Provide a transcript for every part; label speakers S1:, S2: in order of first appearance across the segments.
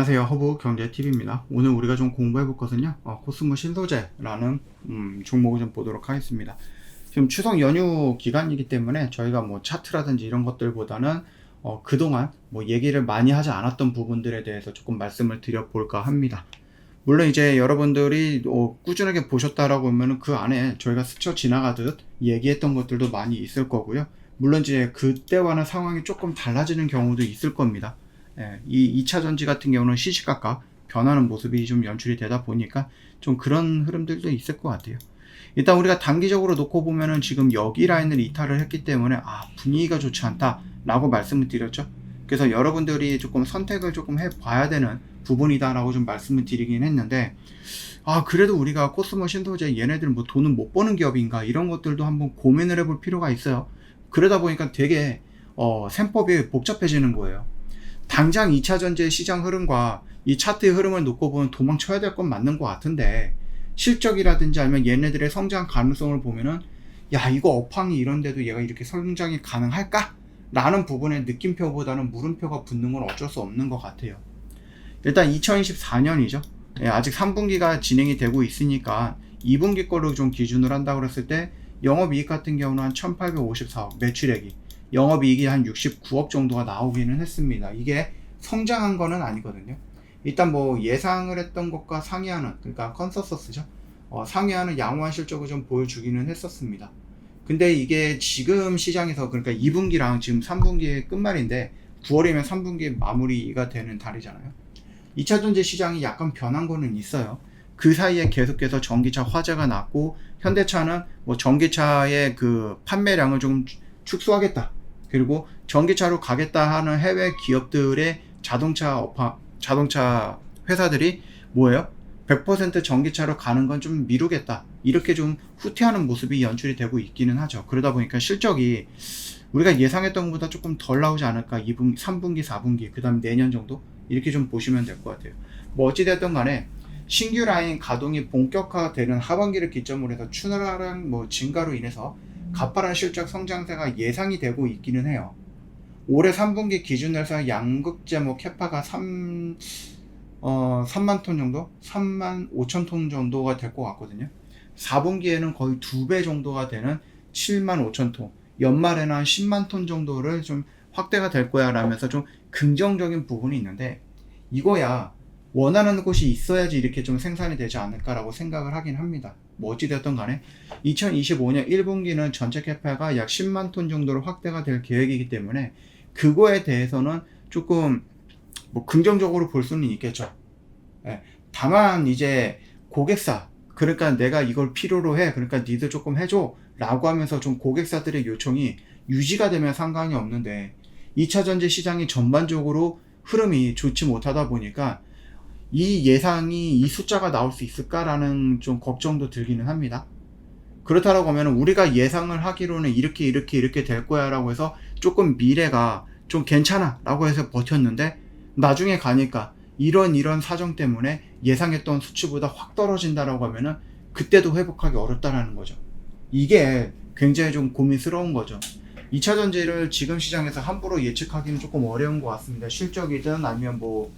S1: 안녕하세요. 허브 경제TV입니다. 오늘 우리가 좀 공부해 볼 것은요, 코스모 신소재라는 종목을 좀 보도록 하겠습니다. 지금 추석 연휴 기간이기 때문에 저희가 뭐 차트라든지 이런 것들보다는 그동안 뭐 얘기를 많이 하지 않았던 부분들에 대해서 조금 말씀을 드려볼까 합니다. 물론 이제 여러분들이 꾸준하게 보셨다라고 하면 그 안에 저희가 스쳐 지나가듯 얘기했던 것들도 많이 있을 거고요. 물론 이제 그때와는 상황이 조금 달라지는 경우도 있을 겁니다. 이 2차 전지 같은 경우는 시시각각 변하는 모습이 좀 연출이 되다 보니까 좀 그런 흐름들도 있을 것 같아요. 일단 우리가 단기적으로 놓고 보면은 지금 여기 라인을 이탈을 했기 때문에 분위기가 좋지 않다 라고 말씀을 드렸죠. 그래서 여러분들이 조금 선택을 조금 해봐야 되는 부분이다 라고 좀 말씀을 드리긴 했는데, 그래도 우리가 코스모 신소재 얘네들 뭐 돈은 못 버는 기업인가 이런 것들도 한번 고민을 해볼 필요가 있어요. 그러다 보니까 되게 셈법이 복잡해지는 거예요. 당장 2차 전지의 시장 흐름과 이 차트의 흐름을 놓고 보면 도망쳐야 될 건 맞는 것 같은데, 실적이라든지 아니면 얘네들의 성장 가능성을 보면은 이거 업황이 이런데도 얘가 이렇게 성장이 가능할까? 라는 부분의 느낌표보다는 물음표가 붙는 건 어쩔 수 없는 것 같아요. 일단 2024년이죠. 아직 3분기가 진행이 되고 있으니까 2분기 거를 좀 기준으로 한다고 그랬을 때 영업이익 같은 경우는 한 1854억 매출액이, 영업이익이 한 69억 정도가 나오기는 했습니다. 이게 성장한 거는 아니거든요. 일단 뭐 예상을 했던 것과 상회하는, 그러니까 컨센서스죠. 상회하는 양호한 실적을 좀 보여주기는 했었습니다. 근데 이게 지금 시장에서, 그러니까 2분기랑 지금 3분기의 끝말인데 9월이면 3분기 마무리가 되는 달이잖아요. 2차 전지 시장이 약간 변한 거는 있어요. 그 사이에 계속해서 전기차 화재가 났고, 현대차는 뭐 전기차의 그 판매량을 좀 축소하겠다, 그리고 전기차로 가겠다 하는 해외 기업들의 자동차 회사들이 뭐예요? 100% 전기차로 가는 건 좀 미루겠다, 이렇게 좀 후퇴하는 모습이 연출이 되고 있기는 하죠. 그러다 보니까 실적이 우리가 예상했던 것보다 조금 덜 나오지 않을까. 2분기, 3분기, 4분기, 그 다음 내년 정도 이렇게 좀 보시면 될 것 같아요. 뭐 어찌됐든 간에 신규 라인 가동이 본격화되는 하반기를 기점으로 해서 추나라랑 뭐 증가로 인해서 가파른 실적 성장세가 예상이 되고 있기는 해요. 올해 3분기 기준으로 해서 양극재 뭐 캐파가 3만 톤 정도? 3만 5천 톤 정도가 될 것 같거든요. 4분기에는 거의 2배 정도가 되는 7만 5천 톤, 연말에는 한 10만 톤 정도를 좀 확대가 될 거야 라면서 좀 긍정적인 부분이 있는데, 이거야 원하는 곳이 있어야지 이렇게 좀 생산이 되지 않을까라고 생각을 하긴 합니다. 뭐 어찌되었던 간에 2025년 1분기는 전체 캐파가 약 10만 톤 정도로 확대가 될 계획이기 때문에 그거에 대해서는 조금 뭐 긍정적으로 볼 수는 있겠죠. 다만 이제 고객사, 그러니까 내가 이걸 필요로 해, 그러니까 니들 조금 해줘 라고 하면서 좀 고객사들의 요청이 유지가 되면 상관이 없는데, 2차 전지 시장이 전반적으로 흐름이 좋지 못하다 보니까 이 예상이 이 숫자가 나올 수 있을까라는 좀 걱정도 들기는 합니다. 그렇다라고 하면 우리가 예상을 하기로는 이렇게 될 거야 라고 해서 조금 미래가 좀 괜찮아 라고 해서 버텼는데, 나중에 가니까 이런 사정 때문에 예상했던 수치보다 확 떨어진다라고 하면은 그때도 회복하기 어렵다라는 거죠. 이게 굉장히 좀 고민스러운 거죠. 2차 전지를 지금 시장에서 함부로 예측하기는 조금 어려운 것 같습니다. 실적이든 아니면 뭐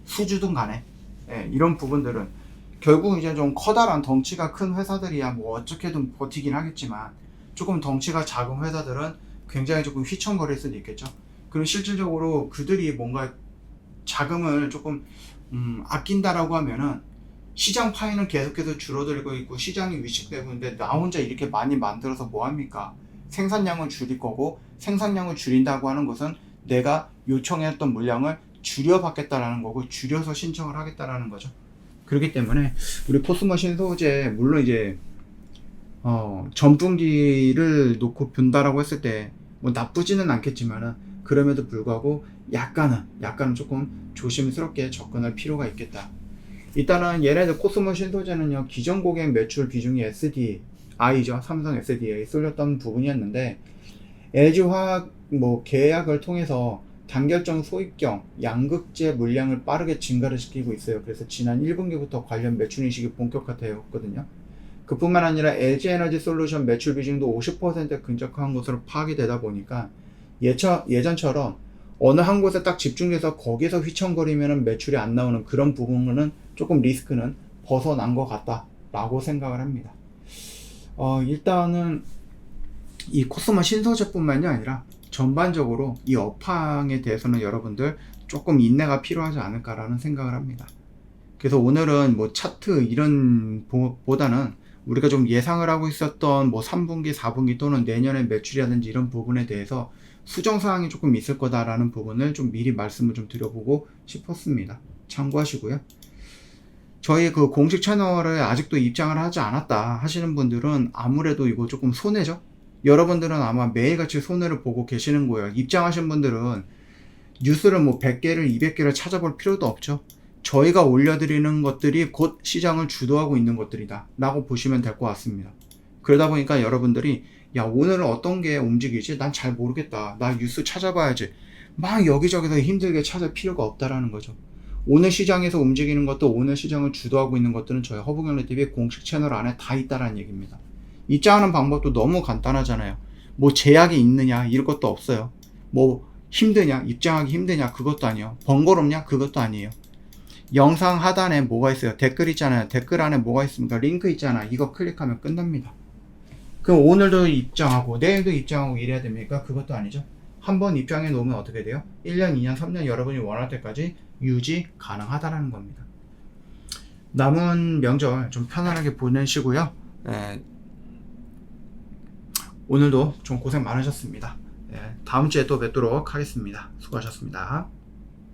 S1: 수주든 간에 이런 부분들은 결국 이제 좀 커다란 덩치가 큰 회사들이야 뭐 어떻게든 버티긴 하겠지만, 조금 덩치가 작은 회사들은 굉장히 조금 휘청거릴 수도 있겠죠. 그리고 실질적으로 그들이 뭔가 자금을 조금 아낀다라고 하면은 시장 파이는 계속해서 줄어들고 있고 시장이 위축되고 있는데, 나 혼자 이렇게 많이 만들어서 뭐합니까? 생산량을 줄일 거고, 생산량을 줄인다고 하는 것은 내가 요청했던 물량을 줄여받겠다라는 거고, 줄여서 신청을 하겠다라는 거죠. 그렇기 때문에 우리 코스모 신소재, 물론 이제 전분기를 놓고 본다라고 했을 때 뭐 나쁘지는 않겠지만은, 그럼에도 불구하고 약간은 조금 조심스럽게 접근할 필요가 있겠다. 일단은 얘네들 코스모 신소재는요, 기존 고객 매출 비중이 SDI죠, 삼성 SDI 쏠렸던 부분이었는데, LG화학 뭐 계약을 통해서 단결정 소입경 양극재 물량을 빠르게 증가를 시키고 있어요. 그래서 지난 1분기부터 관련 매출 인식이 본격화되었거든요. 그뿐만 아니라 LG에너지 솔루션 매출 비중도 50% 근접한 것으로 파악이 되다 보니까 예전처럼 어느 한 곳에 딱 집중해서 거기서 휘청거리면 매출이 안 나오는 그런 부분은 조금 리스크는 벗어난 것 같다라고 생각을 합니다. 일단은 이 코스모 신소재뿐만이 아니라 전반적으로 이 업황에 대해서는 여러분들 조금 인내가 필요하지 않을까라는 생각을 합니다. 그래서 오늘은 뭐 차트 이런 보다는 우리가 좀 예상을 하고 있었던 뭐 3분기, 4분기 또는 내년의 매출이라든지 이런 부분에 대해서 수정사항이 조금 있을 거다라는 부분을 좀 미리 말씀을 좀 드려보고 싶었습니다. 참고하시고요. 저희 그 공식 채널에 아직도 입장을 하지 않았다 하시는 분들은 아무래도 이거 조금 손해죠? 여러분들은 아마 매일같이 손해를 보고 계시는 거예요. 입장하신 분들은 뉴스를 뭐 100개를 200개를 찾아볼 필요도 없죠. 저희가 올려드리는 것들이 곧 시장을 주도하고 있는 것들이다 라고 보시면 될 것 같습니다. 그러다 보니까 여러분들이 야 오늘은 어떤 게 움직이지? 난 잘 모르겠다. 나 뉴스 찾아봐야지. 막 여기저기서 힘들게 찾을 필요가 없다라는 거죠. 오늘 시장에서 움직이는 것도 오늘 시장을 주도하고 있는 것들은 저희 허브경제TV 공식 채널 안에 다 있다라는 얘기입니다. 입장하는 방법도 너무 간단하잖아요. 뭐 제약이 있느냐 이런 것도 없어요. 뭐 힘드냐 입장하기 힘드냐 그것도 아니에요. 번거롭냐 그것도 아니에요. 영상 하단에 뭐가 있어요? 댓글 있잖아요. 댓글 안에 뭐가 있습니까? 링크 있잖아. 이거 클릭하면 끝납니다. 그럼 오늘도 입장하고 내일도 입장하고 이래야 됩니까? 그것도 아니죠. 한번 입장해 놓으면 어떻게 돼요? 1년, 2년, 3년 여러분이 원할 때까지 유지 가능하다는 겁니다. 남은 명절 좀 편안하게 보내시고요. 오늘도 좀 고생 많으셨습니다. 다음 주에 또 뵙도록 하겠습니다. 수고하셨습니다.